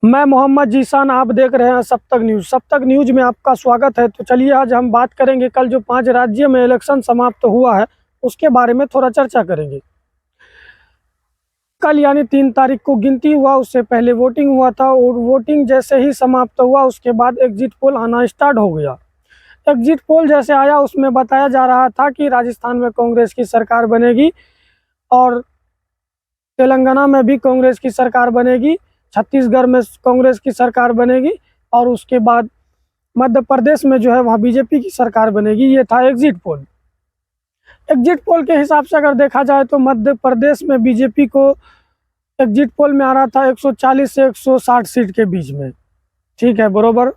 मैं मोहम्मद जीशान, आप देख रहे हैं सब तक न्यूज़। सब तक न्यूज़ में आपका स्वागत है। तो चलिए आज हम बात करेंगे कल जो 5 राज्यों में इलेक्शन समाप्त हुआ है उसके बारे में थोड़ा चर्चा करेंगे। कल यानी 3 तारीख को गिनती हुआ, उससे पहले वोटिंग हुआ था और वोटिंग जैसे ही समाप्त हुआ उसके बाद एग्जिट पोल आना स्टार्ट हो गया। एग्जिट पोल जैसे आया उसमें बताया जा रहा था कि राजस्थान में कांग्रेस की सरकार बनेगी और तेलंगाना में भी कांग्रेस की सरकार बनेगी, छत्तीसगढ़ में कांग्रेस की सरकार बनेगी और उसके बाद मध्य प्रदेश में जो है वहाँ बीजेपी की सरकार बनेगी। ये था एग्जिट पोल। एग्जिट पोल के हिसाब से अगर देखा जाए तो मध्य प्रदेश में बीजेपी को एग्जिट पोल में आ रहा था 140 से 160 सीट के बीच में, ठीक है, बरोबर।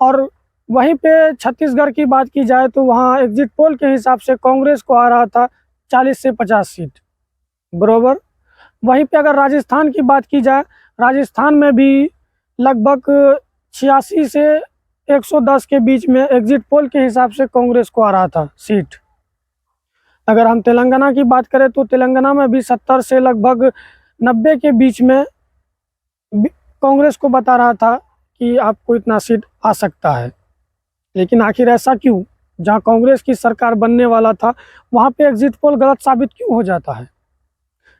और वहीं पे छत्तीसगढ़ की बात की जाए तो वहाँ एग्जिट पोल के हिसाब से कांग्रेस को आ रहा था 40 से 50 सीट, बरोबर। वहीं पे अगर राजस्थान की बात की जाए, राजस्थान में भी लगभग 86 से 110 के बीच में एग्जिट पोल के हिसाब से कांग्रेस को आ रहा था सीट। अगर हम तेलंगाना की बात करें तो तेलंगाना में भी 70 से लगभग 90 के बीच में कांग्रेस को बता रहा था कि आपको इतना सीट आ सकता है। लेकिन आखिर ऐसा क्यों? जहां कांग्रेस की सरकार बनने वाला था वहां पे एग्जिट पोल गलत साबित क्यों हो जाता है?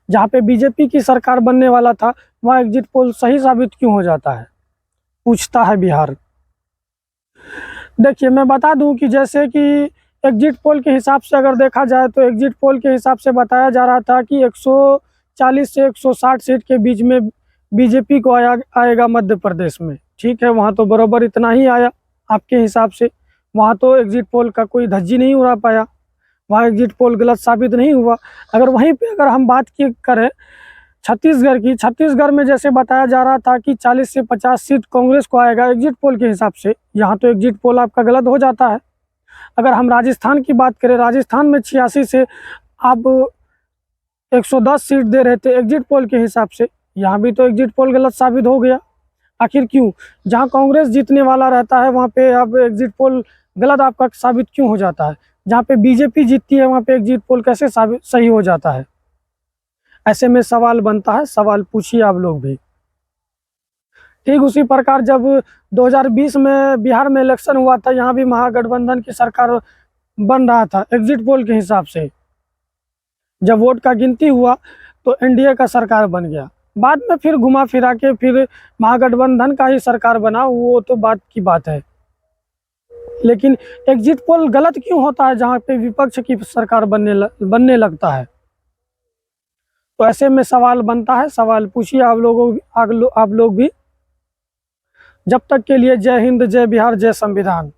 जहाँ पे बीजेपी की सरकार बनने वाला था वहाँ एग्जिट पोल सही साबित क्यों हो जाता है, पूछता है बिहार। देखिए मैं बता दूं कि जैसे कि एग्जिट पोल के हिसाब से अगर देखा जाए तो एग्जिट पोल के हिसाब से बताया जा रहा था कि 140 से 160 सीट के बीच में बीजेपी को आएगा मध्य प्रदेश में, ठीक है। वहाँ तो बराबर इतना ही आया आपके हिसाब से, वहाँ तो एग्जिट पोल का कोई धज्जी नहीं उड़ा पाया, वहाँ एग्जिट पोल गलत साबित नहीं हुआ। अगर वहीं पे अगर हम बात की करें छत्तीसगढ़ की, छत्तीसगढ़ में जैसे बताया जा रहा था कि 40 से 50 सीट कांग्रेस को आएगा एग्जिट पोल के हिसाब से, यहाँ तो एग्जिट पोल आपका गलत हो जाता है। अगर हम राजस्थान की बात करें, राजस्थान में 86 से आप 110 सीट दे रहे थे एग्जिट पोल के हिसाब से, यहाँ भी तो एग्जिट पोल गलत साबित हो गया। आखिर क्यों? जहाँ कांग्रेस जीतने वाला रहता है वहाँ पे अब एग्जिट पोल गलत आपका साबित क्यों हो जाता है? जहाँ पे बीजेपी जीतती है वहाँ पे एग्जिट पोल कैसे साबित सही हो जाता है? ऐसे में सवाल बनता है, सवाल पूछिए आप लोग भी। ठीक उसी प्रकार जब 2020 में बिहार में इलेक्शन हुआ था, यहाँ भी महागठबंधन की सरकार बन रहा था एग्जिट पोल के हिसाब से। जब वोट का गिनती हुआ तो एनडीए का सरकार बन गया, बाद में फिर घुमा फिरा के फिर महागठबंधन का ही सरकार बना, वो तो बात की बात है। लेकिन एग्जिट पोल गलत क्यों होता है जहाँ पे विपक्ष की सरकार बनने लगता है? तो ऐसे में सवाल बनता है, सवाल पूछिए आप लोग भी। जब तक के लिए जय हिंद, जय बिहार, जय संविधान।